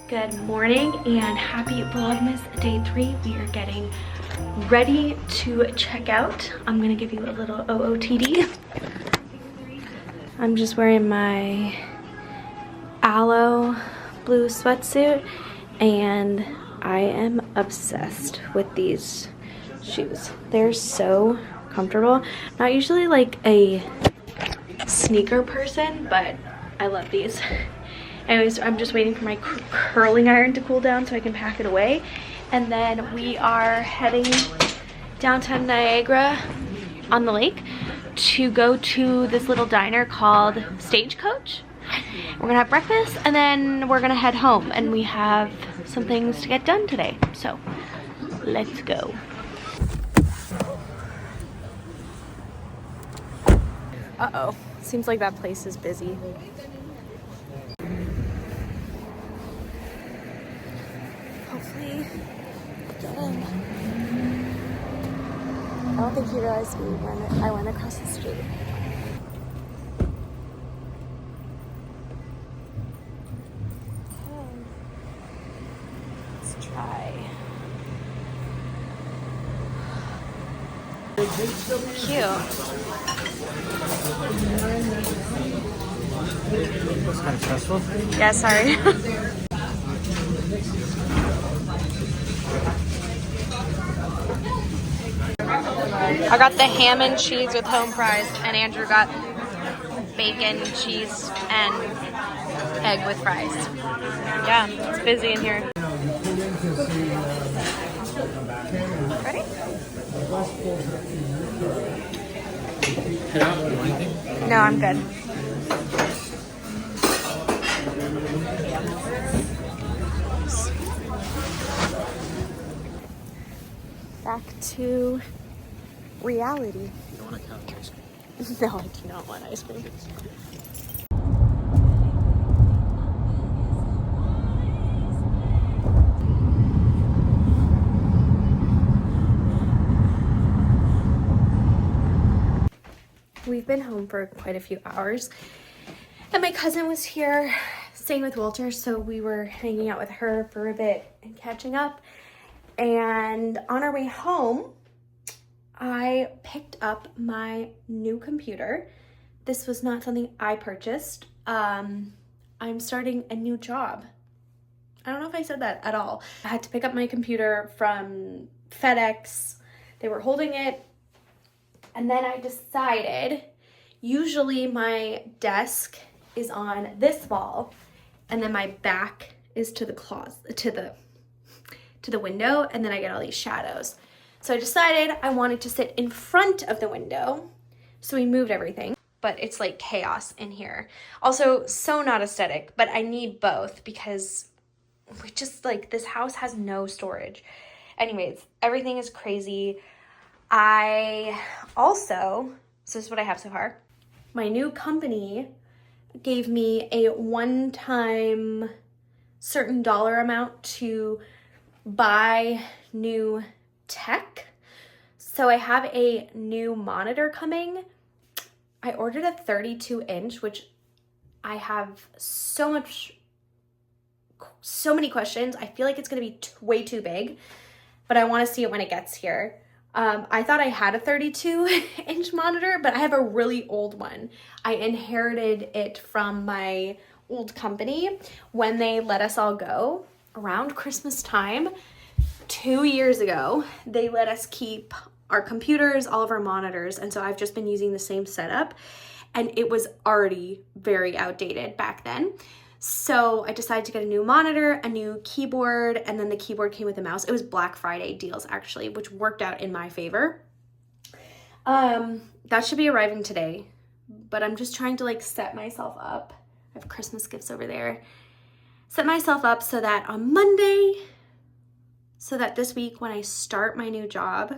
Good morning and happy Vlogmas day 3. We are getting ready to check out. I'm gonna give you a little OOTD. I'm just wearing my aloe blue sweatsuit and I am obsessed with these shoes. They're so comfortable. Not usually like a sneaker person, but I love these. Anyways, I'm just waiting for my curling iron to cool down so I can pack it away. And then we are heading downtown Niagara on the lake to go to this little diner called Stagecoach. We're gonna have breakfast and then we're gonna head home, and we have some things to get done today. So let's go. Uh-oh, seems like that place is busy. Hopefully get in. I don't think he realized me when I went across the street. Okay. Let's try. Cute. That's kind of stressful. Yeah, sorry. I got the ham and cheese with home fries, and Andrew got bacon, cheese, and egg with fries. Yeah, it's busy in here. Ready? Head out. You want anything? No, I'm good. Back to reality. You don't want to count ice cream. No, I do not want ice cream. We've been home for quite a few hours, and my cousin was here staying with Walter, so we were hanging out with her for a bit and catching up. And on our way home, I picked up my new computer. This was not something I purchased. I'm starting a new job. I don't know if I said that at all. I had to pick up my computer from FedEx. They were holding it. And then I decided, usually my desk is on this wall and then my back is to the closet, to the window, and then I get all these shadows. So I decided I wanted to sit in front of the window. So we moved everything, but it's like chaos in here. Also, so not aesthetic, but I need both because we just like, this house has no storage. Anyways, everything is crazy. I also, so this is what I have so far. My new company gave me a one-time certain dollar amount to buy new tech. So I have a new monitor coming. I ordered a 32-inch, which I have so many questions. I feel like it's gonna be way too big, but I wanna see it when it gets here. I thought I had a 32-inch monitor, but I have a really old one. I inherited it from my old company when they let us all go around Christmas time 2 years ago. They let us keep our computers, all of our monitors, and so I've just been using the same setup, and it was already very outdated back then. So I decided to get a new monitor, a new keyboard, and then the keyboard came with a mouse. It was Black Friday deals actually, which worked out in my favor. That should be arriving today, but I'm just trying to like set myself up. I have Christmas gifts over there. Set myself up so that on Monday, so that this week when I start my new job,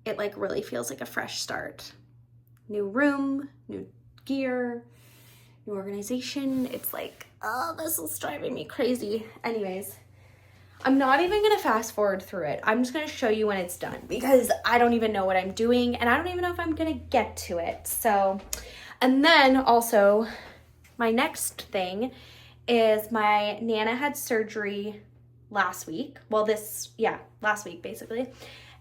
it like really feels like a fresh start. New room, new gear, new organization. It's like, oh, this is driving me crazy. Anyways, I'm not even gonna fast forward through it. I'm just gonna show you when it's done because I don't even know what I'm doing and I don't even know if I'm gonna get to it. So, and then also my next thing is my Nana had surgery last week. Well, last week basically.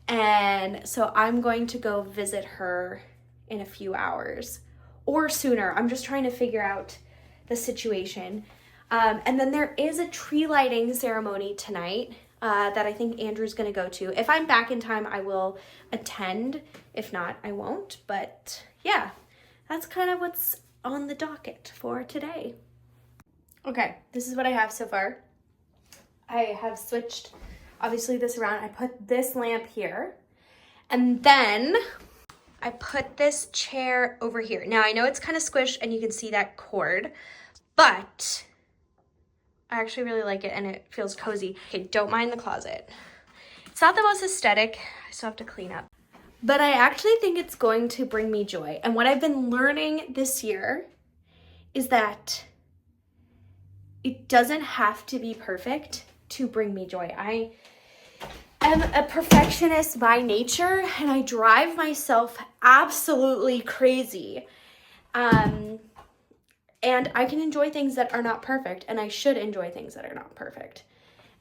And so I'm going to go visit her in a few hours or sooner. I'm just trying to figure out the situation. And then there is a tree lighting ceremony tonight that I think Andrew's gonna go to. If I'm back in time, I will attend. If not, I won't. But yeah, that's kind of what's on the docket for today. Okay, this is what I have so far. I have switched, obviously, this around. I put this lamp here, and then I put this chair over here. Now, I know it's kind of squished, and you can see that cord, but I actually really like it, and it feels cozy. Okay, don't mind the closet. It's not the most aesthetic. I still have to clean up. But I actually think it's going to bring me joy. And what I've been learning this year is that it doesn't have to be perfect to bring me joy. I am a perfectionist by nature, and I drive myself absolutely crazy. And I can enjoy things that are not perfect, and I should enjoy things that are not perfect.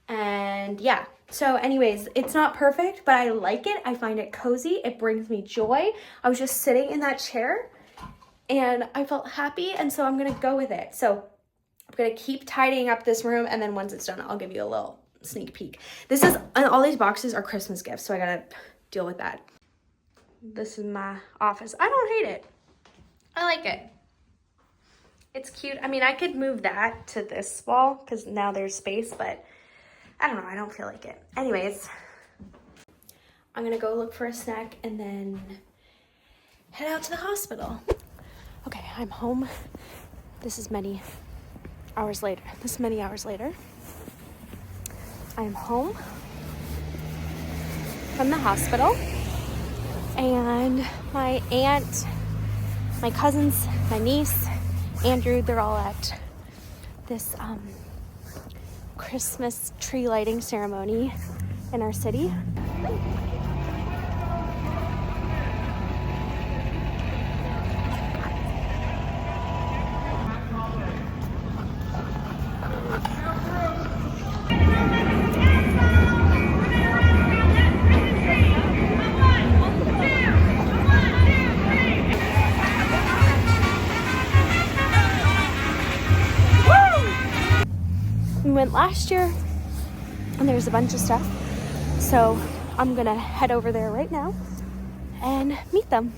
And yeah, so anyways, it's not perfect, but I like it. I find it cozy. It brings me joy. I was just sitting in that chair, and I felt happy, and so I'm going to go with it. So I'm going to keep tidying up this room, and then once it's done, I'll give you a little sneak peek. This is, all these boxes are Christmas gifts, so I got to deal with that. This is my office. I don't hate it. I like it. It's cute. I mean, I could move that to this wall because now there's space, but I don't know. I don't feel like it. Anyways, I'm going to go look for a snack and then head out to the hospital. Okay, I'm home. This is many hours later. I am home from the hospital, and my aunt, my cousins, my niece, Andrew, they're all at this Christmas tree lighting ceremony in our city. We went last year and there's a bunch of stuff, so I'm gonna head over there right now and meet them.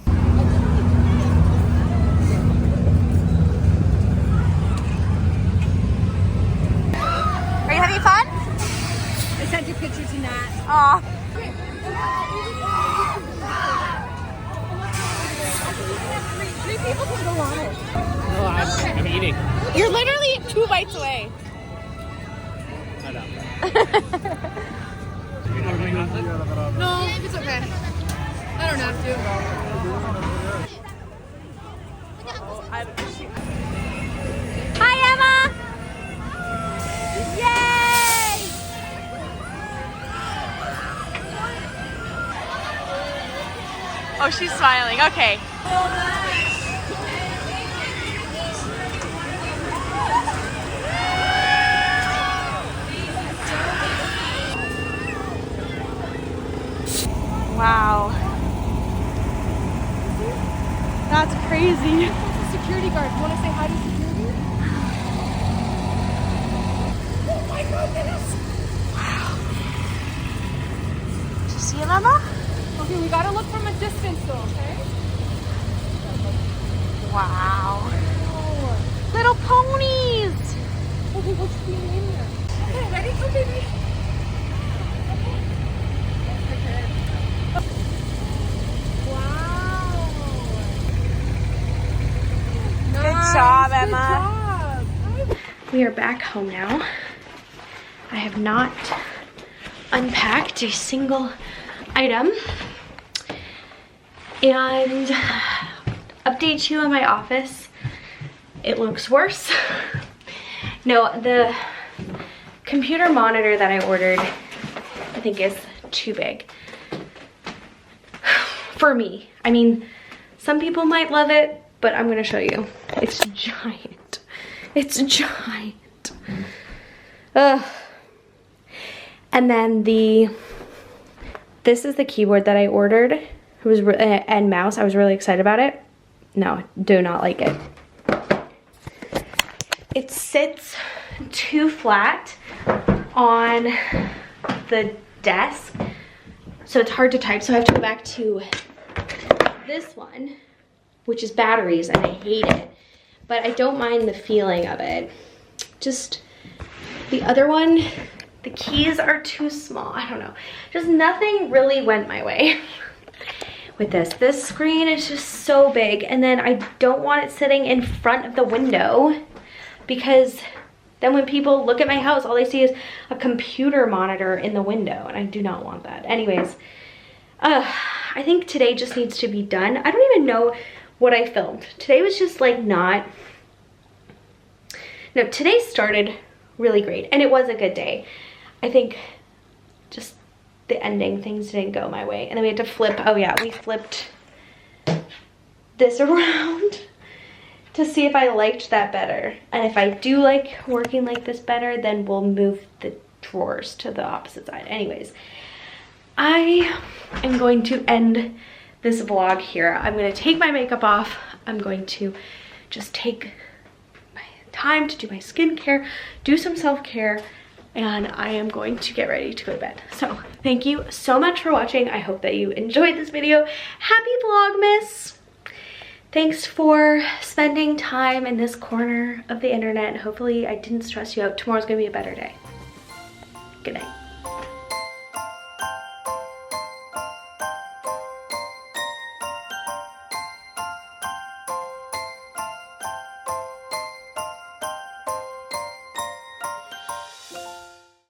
Are you having fun? I sent you pictures to Nat. Aw. Three people can go on it. No, I'm eating. You're literally 2 bites away. I know. No, it's okay. I don't have to. Hi, Emma! Yay! Oh, she's smiling. Okay. Wow. That's crazy. Security guard. You want to say hi to security? Oh my goodness! Did you see him, Emma? Okay, we gotta look from a distance though, okay? Wow. Oh. Little ponies. Okay, what's the name here? Okay, ready? Go, baby. Wow. Good job, Emma. Good job. We are back home now. I have not unpacked a single item. And update you on my office. It looks worse. No, the computer monitor that I ordered, I think is too big for me. I mean, some people might love it, but I'm gonna show you. It's giant. It's giant. Ugh. And then this is the keyboard that I ordered. It was and mouse. I was really excited about it. No, do not like it. It sits too flat on the desk, so it's hard to type. So I have to go back to this one, which is batteries, and I hate it. But I don't mind the feeling of it. Just the other one, the keys are too small. I don't know. Just nothing really went my way with this. This screen is just so big, and then I don't want it sitting in front of the window because then when people look at my house, all they see is a computer monitor in the window, and I do not want that. Anyways, I think today just needs to be done. I don't even know what I filmed. Today was just like no, today started really great, and it was a good day. I think just the ending, things didn't go my way. And then we had to flip, oh yeah, we flipped this around to see if I liked that better. And if I do like working like this better, then we'll move the drawers to the opposite side. Anyways, I am going to end this vlog here. I'm gonna take my makeup off. I'm going to just take my time to do my skincare, do some self-care, and I am going to get ready to go to bed. So thank you so much for watching. I hope that you enjoyed this video. Happy Vlogmas. Thanks for spending time in this corner of the internet. Hopefully I didn't stress you out. Tomorrow's gonna be a better day. Good night.